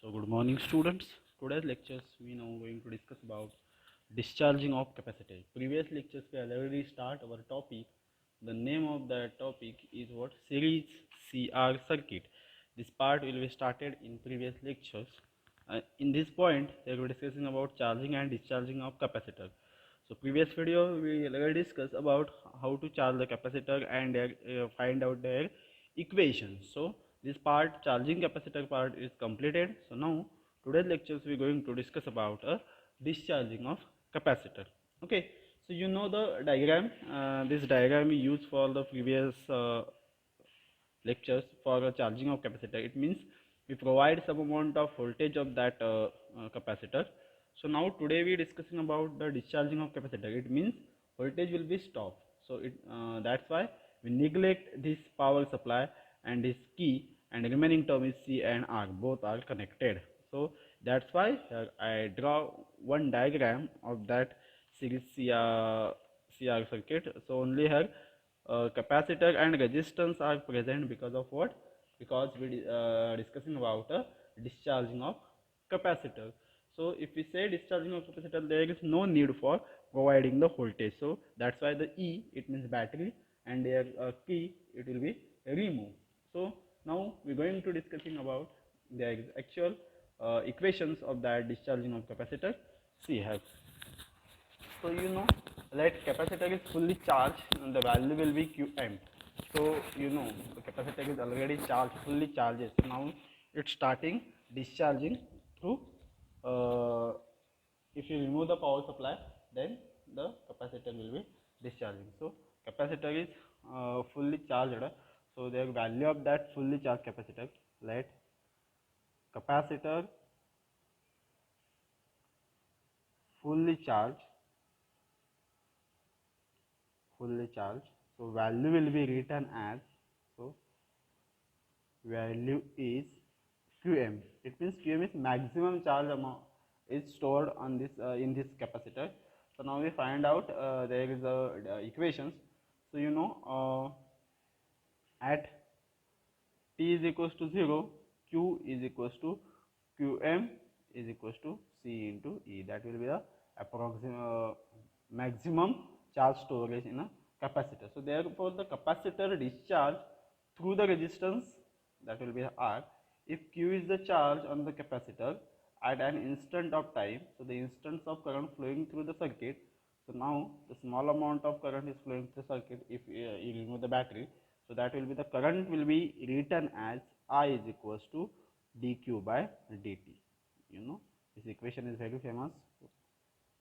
So good morning students. Today's lectures we now going to discuss about discharging of capacitor. Previous lectures we already start our topic. The name of that topic is what? Series CR circuit. This part will be started in previous lectures. In this point we will be discussing about charging and discharging of capacitor. So previous video we already discussed about how to charge the capacitor and find out their equation. So this part, charging capacitor part, is completed. So now today's lectures we are going to discuss about a discharging of capacitor. Okay, so you know the diagram. This diagram we used for the previous lectures for charging of capacitor. It means we provide some amount of voltage of that capacitor. So now today we are discussing about the discharging of capacitor. It means voltage will be stopped. So that's why we neglect this power supply and this key, and remaining term is C and R, both are connected. So that's why I draw one diagram of that series CR circuit. So only here capacitor and resistance are present because of what? Because we discussing about discharging of capacitor. So if we say discharging of capacitor, there is no need for providing the voltage. So that's why the E, it means battery, and their key, it will be removed. So now we're going to discussing about the actual equations of that discharging of capacitor. See here. So you know that capacitor is fully charged and the value will be Qm. So you know the capacitor is already charged, fully charged. So now it's starting discharging through. If you remove the power supply, then the capacitor will be discharging. So capacitor is fully charged. So the value of that fully charged capacitor, let capacitor fully charged, so value will be written as, so value is Qm. It means Qm is maximum charge amount is stored on this in this capacitor. So now we find out there is a equations. So you know at t is equals to 0, Q is equals to Qm is equals to C into E. That will be the maximum charge storage in a capacitor. So therefore the capacitor discharge through the resistance, that will be R. If Q is the charge on the capacitor at an instant of time, so the instance of current flowing through the circuit. So now the small amount of current is flowing through the circuit if you remove the battery. So that will be the current will be written as I is equals to dq by dt. You know this equation is very famous.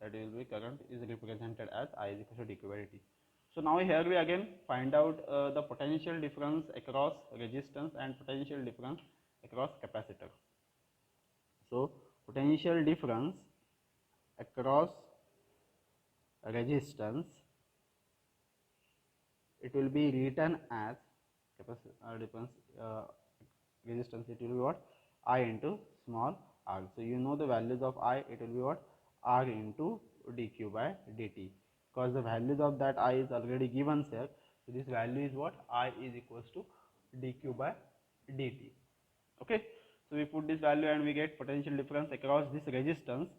That will be current is represented as I is equal to dq by dt. So now here we again find out the potential difference across resistance and potential difference across capacitor. So potential difference across resistance, it will be written as difference resistance, it will be what? I into small r. So you know the values of I, it will be what? R into dq by dt, because the values of that I is already given here. So this value is what? I is equals to dq by dt. Okay, so we put this value and we get potential difference across this resistance.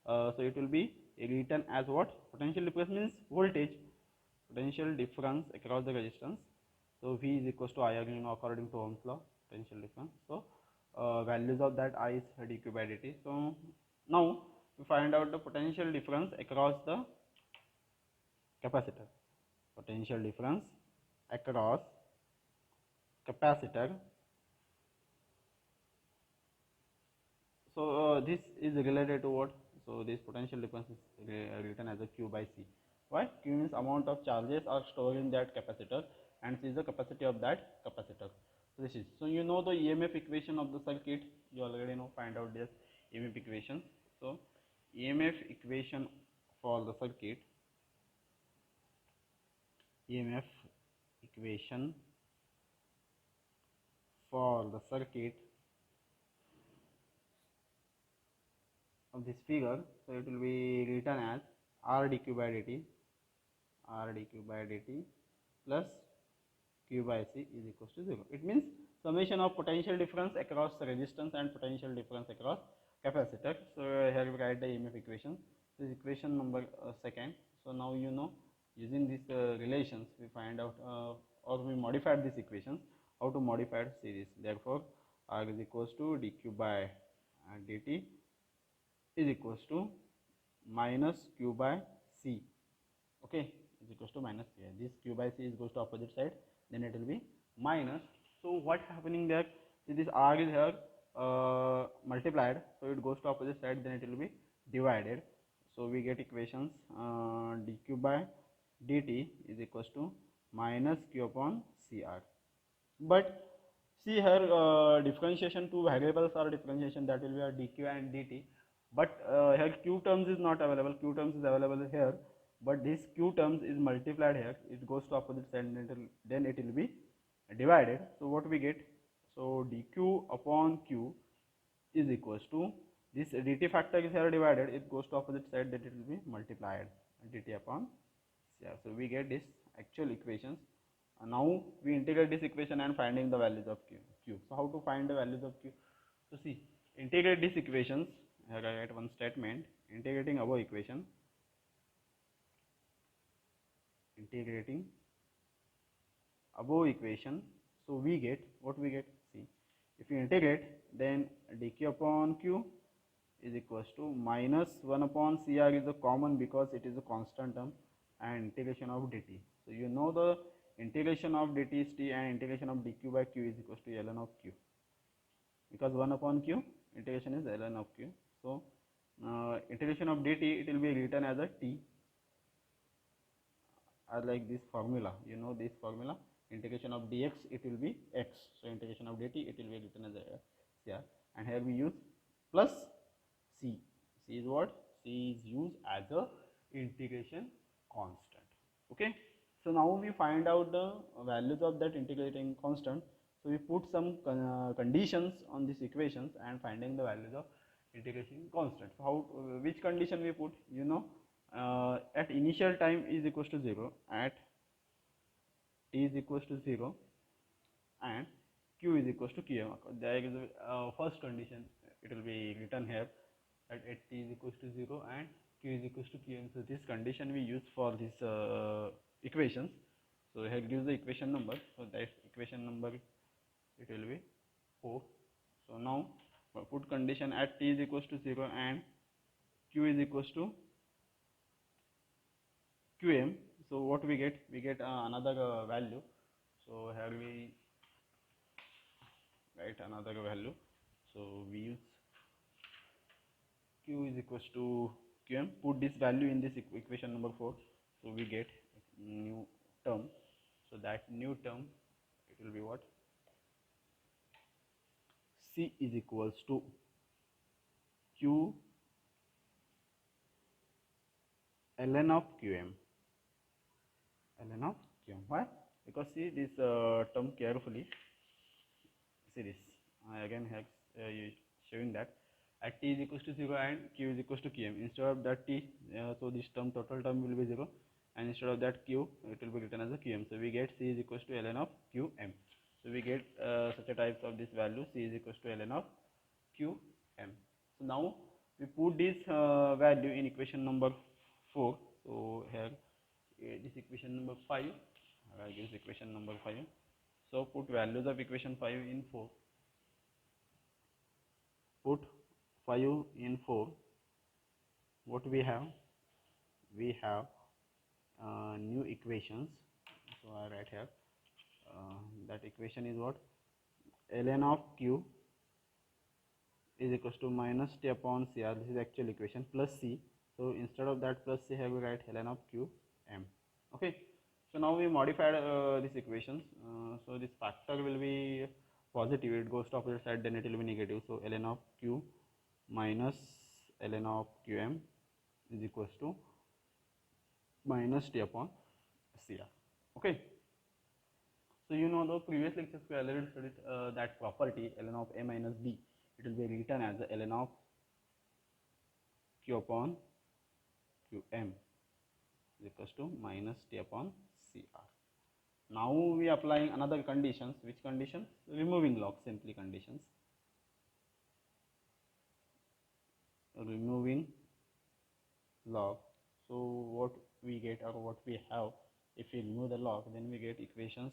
So it will be written as what? Potential difference means voltage, potential difference across the resistance. So V is equals to I again according to Ohm's law, potential difference. So values of that I is dq by dt. So now we find out the potential difference across the capacitor. Potential difference across capacitor. So this is related to what? So this potential difference is written as a Q by C. Why? Q means amount of charges are stored in that capacitor, and C is the capacity of that capacitor. So this is, so you know the EMF equation of the circuit. You already know, find out this EMF equation. So EMF equation for the circuit. EMF equation for the circuit of this figure. So it will be written as R dq by dt, R dq by dt plus Q by C is equals to 0. It means summation of potential difference across resistance and potential difference across capacitor. So here we write the EMF equation. This is equation number second. So now you know, using these relations we find out or we modified these equations, how to modify series. Therefore R is equals to dq by dt is equals to minus Q by C. Okay, is equals to minus C. This Q by C is goes to opposite side, then it will be minus. So what happening there? See, this R is here multiplied, so it goes to opposite side, then it will be divided. So we get equations dq by dt is equals to minus Q upon CR. But see here differentiation, two variables are differentiation, that will be our dq and dt. But here q terms is not available, q terms is available here, but this q terms is multiplied here, it goes to opposite side, then it will be divided. So what we get? So dq upon q is equals to, this dt factor is here divided, it goes to opposite side, that it will be multiplied dt upon CR. So we get this actual equations. Now we integrate this equation and finding the values of q. So how to find the values of q? So see, integrate these equations. Here I write one statement, integrating above equation, integrating above equation. So we get what we get. See, if you integrate, then dq upon q is equals to minus 1 upon CR is a common because it is a constant term, and integration of dt. So you know the integration of dt is t and integration of dq by q is equals to ln of q, because 1 upon q integration is ln of q. So integration of dt, it will be written as a t, like this formula, you know this formula, integration of dx it will be x. So integration of dt it will be written as a CR, and here we use plus c. C is what? C is used as a integration constant. Okay, so now we find out the values of that integrating constant. So we put some conditions on these equations and finding the values of integration constant. So how which condition we put? You know, at initial time is equals to 0, at t is equals to 0, and q is equals to qm. There is a first condition, it will be written here, at t is equals to 0 and q is equals to qm. So this condition we use for this equations. So here gives the equation number. So that equation number, it will be 4. So now put condition at t is equals to 0 and q is equals to qm. So what we get? We get another value. So here we write another value. So we use q is equals to qm, put this value in this equation number 4. So we get new term. So that new term, it will be what? C is equals to q ln of qm, ln of qm. Why? Because see this term carefully. See this, I again have showing that at t is equals to 0 and q is equals to qm. Instead of that t, so this term, total term will be 0, and instead of that q, it will be written as a qm. So we get c is equals to ln of qm. So we get such a types of this value, c is equals to ln of qm. So now we put this value in equation number 4. So here this equation number 5, I give equation number 5. So put values of equation 5 in 4. Put 5 in 4. What we have? We have new equations. So I write here that equation is what? Ln of q is equals to minus t upon cr. This is actual equation, plus c. So instead of that plus c, here we write ln of q m. Okay. So now we modified these equations. So this factor will be positive, it goes to opposite side, then it will be negative. So ln of q minus ln of qm is equals to minus t upon cr. Okay. So you know the previous lectures we already studied that property ln of a minus b. It will be written as ln of q upon qm is equals to minus t upon cr. Now we applying another conditions. Which conditions? Removing log, simply conditions. Removing log. So what we get, or what we have, if we remove the log, then we get equations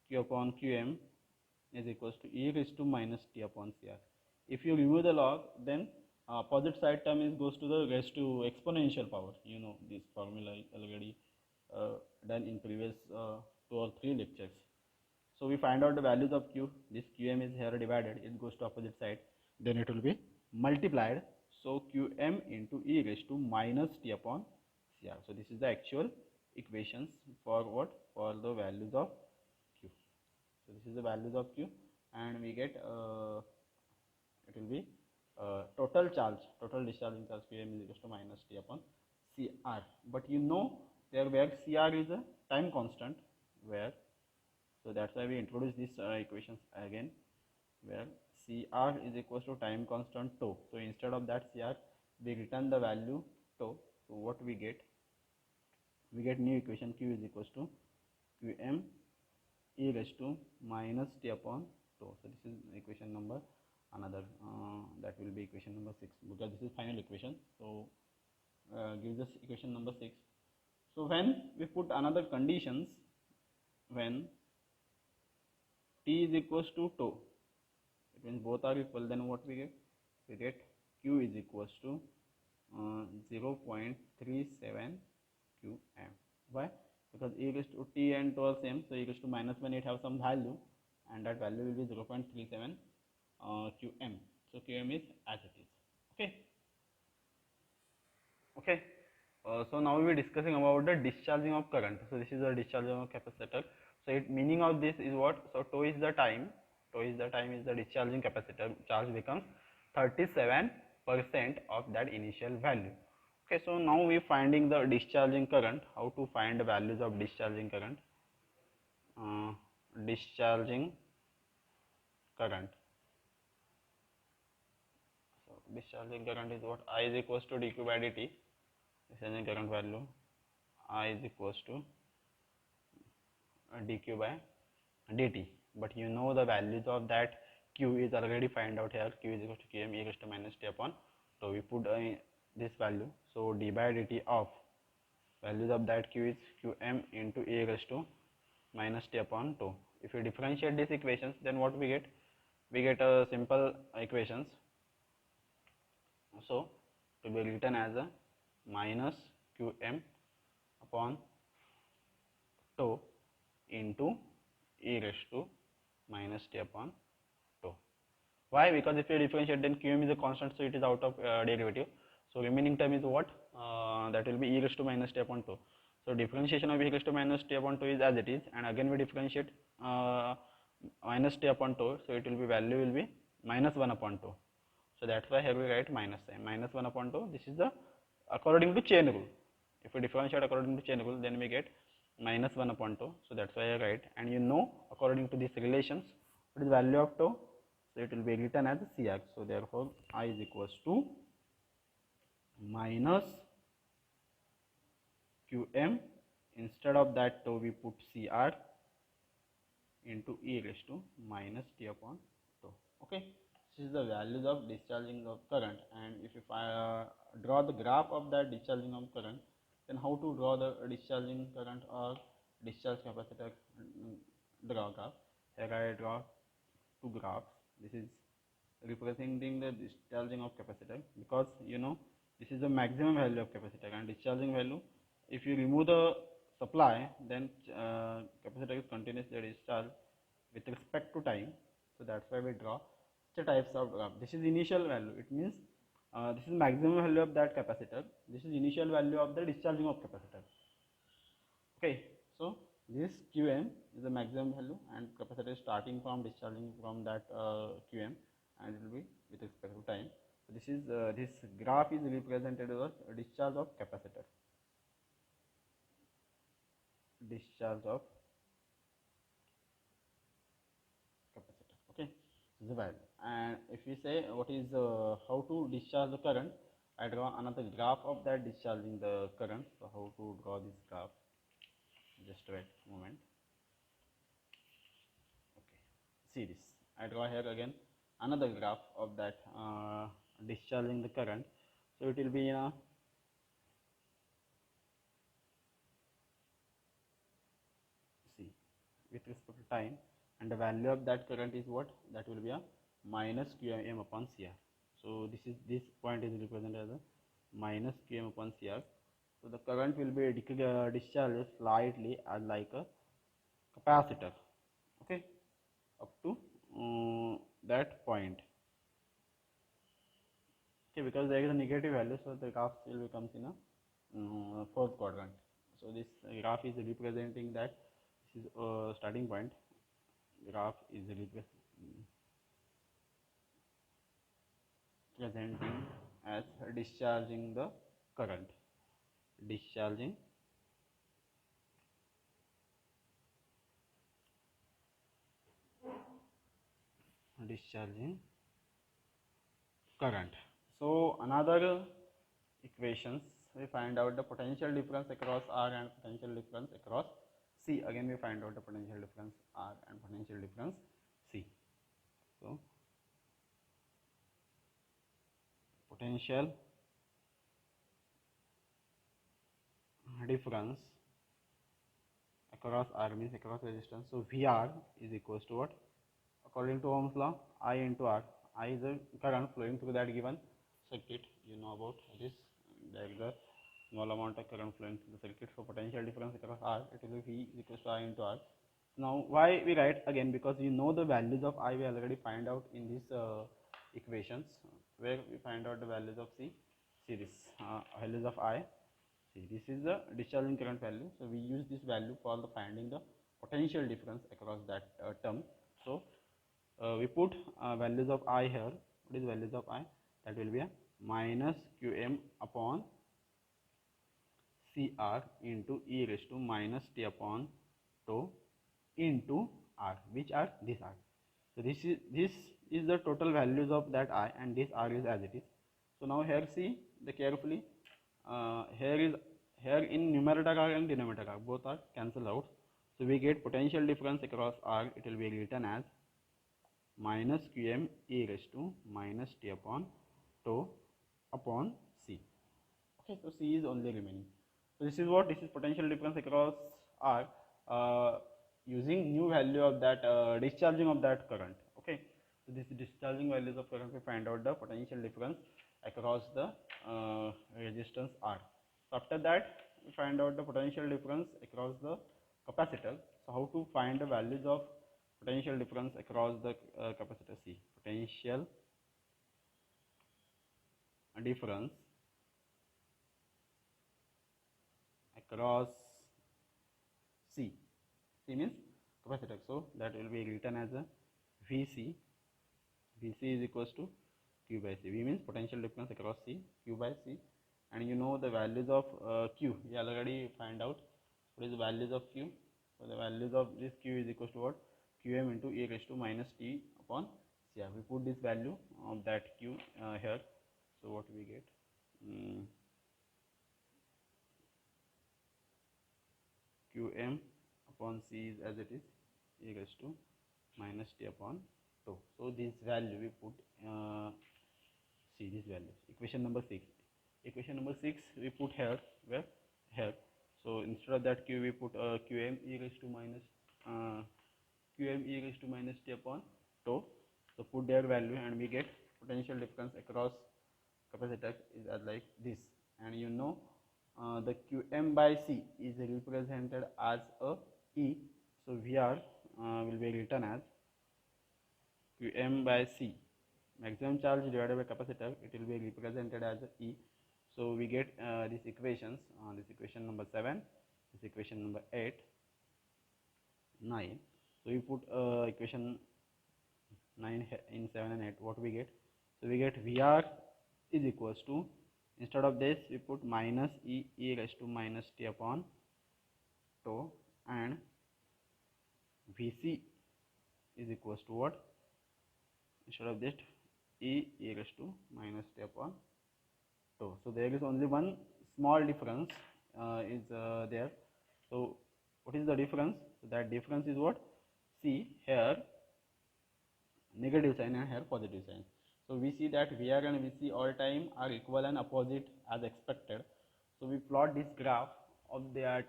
q upon qm is equals to e raised to minus t upon cr. If you remove the log, then opposite side term is goes to the raised to exponential power. You know this formula is already done in previous 2 or 3 lectures. So we find out the values of q. This qm is here divided, it goes to opposite side, then it will be multiplied. So qm into e raised to minus t upon cr. So this is the actual equations for what? For the values of q. So this is the values of q, and we get it will be total charge, total discharging charge qm is equals to minus t upon cr. But you know there where cr is a time constant, where, so that's why we introduce this equations again, where cr is equals to time constant tau. So instead of that cr, we return the value tau. So what we get? We get new equation q is equals to qm e raised to minus t upon tau. So this is equation number another, that will be equation number 6, because this is final equation. So gives us equation number 6. So when we put another conditions, when t is equals to tau, it means both are equal, then what we get? We get q is equals to 0.37 qm. Why? Because e raised to t and tau are same, so e raised to minus 1, it have some value, and that value will be 0.37 qm. So qm is as it is. Okay. So now we will be discussing about the discharging of current. So this is the discharging of capacitor. So it meaning of this is what? So tau is the time. Tau is the time is the discharging capacitor. Charge becomes 37% of that initial value. Okay. So now we finding the discharging current. How to find the values of discharging current? Discharging current. So discharging current is what? I is equals to dq by dt. Discharging current value, I is equals to dq by dt. But you know the values of that q is already find out here. Q is equals to qm e raised to minus t upon. So we put this value. So d by dt of values of that q is qm into e raised to minus t upon tau. If we differentiate these equations, then what we get? We get a simple equations. So to be written as a minus qm upon tau into e raised to minus t upon tau. Why? Because if you differentiate, then qm is a constant, so it is out of derivative. So remaining term is what? That will be e raised to minus t upon tau. So differentiation of e raised to minus t upon tau is as it is, and again we differentiate minus t upon tau, so it will be value will be minus 1 upon tau. So that's why here we write minus sign, minus 1 upon tau. This is the according to chain rule. If we differentiate according to chain rule, then we get minus 1 upon tau. So that's why I write, and you know according to these relations what is value of tau. So it will be written as Cr. So therefore I is equals to minus Qm. Instead of that tau we put Cr into e raised to minus t upon tau. Okay. This is the values of discharging of current, and if you draw the graph of that discharging of current, then how to draw the discharging current or discharge capacitor draw graph? Here I draw 2 graphs. This is representing the discharging of capacitor, because you know this is the maximum value of capacitor, and discharging value, if you remove the supply, then capacitor is continuously discharged with respect to time. So that's why we draw such types of graph. This is initial value, it means this is maximum value of that capacitor, this is initial value of the discharging of capacitor. Okay, so this qm is the maximum value, and capacitor is starting from discharging from that qm, and it will be with respect to time. So this is this graph is represented as discharge of capacitor, discharge of capacitor. Okay, this is the value. And if we say what is how to discharge the current, I draw another graph of that discharging the current. So how to draw this graph? Just wait a moment. see this. I draw here again another graph of that discharging the current. So it will be in a see with respect to time, and the value of that current is what? That will be a minus qm upon cr. So this point is represented as a minus qm upon cr. So the current will be discharged slightly as like a capacitor, okay, up to that point, okay, because there is a negative value, so the graph still becomes in a fourth quadrant. So this graph is representing that this is starting point. Graph is representing as discharging the current, discharging current. So another equations, we find out the potential difference across R and potential difference across C. Again we find out the potential difference R and potential difference C. So potential difference across R means across resistance. So VR is equals to what? According to Ohm's law, I into R. I is the current flowing through that given circuit. You know about this. There is a small amount of current flowing through the circuit. So potential difference across R, it will be V is equals to I into R. Now why we write again? Because you know the values of I we already find out in these equations, where we find out the values of C. See this values of I. See, this is the discharging current value. So we use this value for the finding the potential difference across that term. So we put values of I here. What is values of I? That will be a minus qm upon cr into e raised to minus t upon tau into r, which are this r. So this is the total values of that I, and this r is as it is. So now here see the carefully, here in numerator r and denominator r both are cancelled out. So we get potential difference across r, it will be written as minus qm e raised to minus t upon tau upon c. Okay, so c is only remaining. So this is what? This is potential difference across r using new value of that discharging of that current. Okay, so this discharging values of current, we find out the potential difference across the resistance r. So after that we find out the potential difference across the capacitor. So how to find the values of potential difference across the capacitor? C, potential difference across C. C means capacitor. So that will be written as a Vc. Vc is equals to Q by C. V means potential difference across C, Q by C. And you know the values of Q. We already find out what is the values of Q. So the values of this Q is equals to what? Qm into e raised to minus t upon Cr. We put this value of that Q here. So what we get? Qm upon C is as it is, e raised to minus t upon tau. So this value we put, see this value, equation number 6. Equation number 6 we put here, where? Here. So instead of that Q we put Qm e raised to minus t upon tau. So put their value and we get potential difference across capacitor is as like this. And you know the Qm by C is represented as a E. So VR will be written as Qm by C, maximum charge divided by capacitor, it will be represented as a E. So we get these equations, this equation number 7, this equation number 8, 9. So we put equation 9 in 7 and 8, what we get? So we get VR is equals to, instead of this we put minus e raised to minus t upon tau, and Vc is equals to what? Instead of this e raised to minus t upon tau. So there is only one small difference is there. So what is the difference? So that difference is what? See here, negative sign and here positive sign. So we see that VR and VC all time are equal and opposite as expected. So we plot this graph of that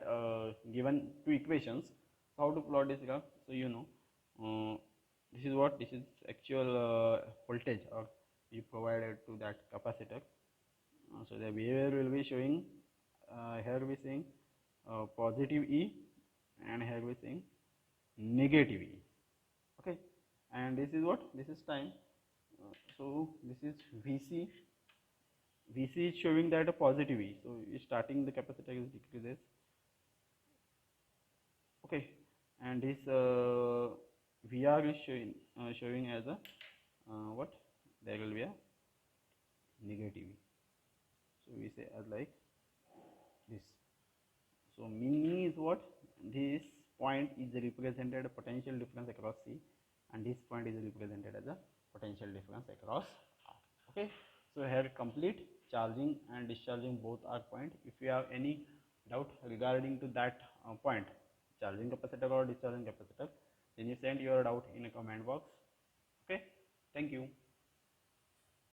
given two equations. So how to plot this graph? So you know, this is what, this is actual voltage or you provided to that capacitor. So the behavior will be showing, here we saying positive E and here we saying negative E. Okay, and this is what, this is time. So this is VC. VC is showing that a positive E. So starting the capacitor is decreases. Okay, and this VR is showing as a what? There will be a negative E. So we say as like this. So meaning is what? This point is represented a potential difference across C, and this point is represented as a potential difference across R. Okay. So here complete charging and discharging both are point. If you have any doubt regarding to that point, charging capacitor or discharging capacitor, then you send your doubt in a comment box. Okay. Thank you.